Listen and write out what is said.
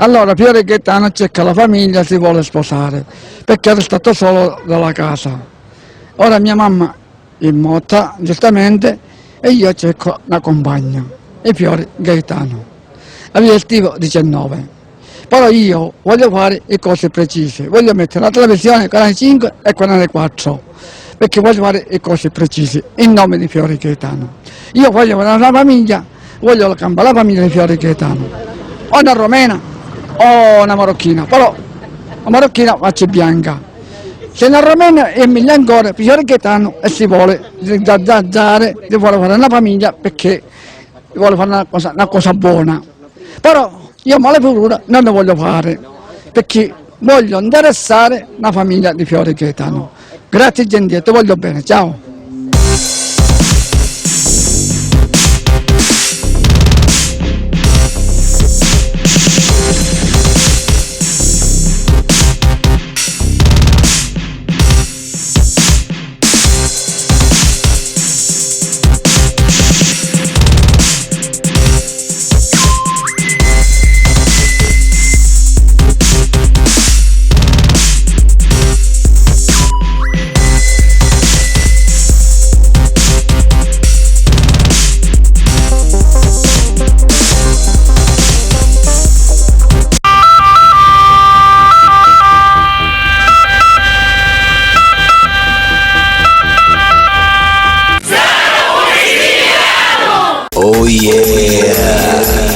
Allora Fiore Gaetano cerca la famiglia, si vuole sposare, perché era stato solo dalla casa. Ora mia mamma è morta, giustamente, e io cerco una compagna, e Fiore Gaetano. Aveva estivo 19. Però io voglio fare le cose precise, voglio mettere la televisione canale 5 e canale 4, perché voglio fare le cose precise, in nome di Fiore Gaetano. Io voglio fare una famiglia, voglio cambiare la famiglia di Fiore Gaetano, o una romena o una marocchina, però la marocchina faccia bianca. Se una romena è meglio ancora, Fiore Gaetano e si vuole zazzare, si vuole fare una famiglia perché vuole fare una cosa buona. Però io male paura non ne voglio fare, perché voglio interessare la famiglia di Fiore Gaetano. Grazie gentile, ti voglio bene, ciao. Oh yeah!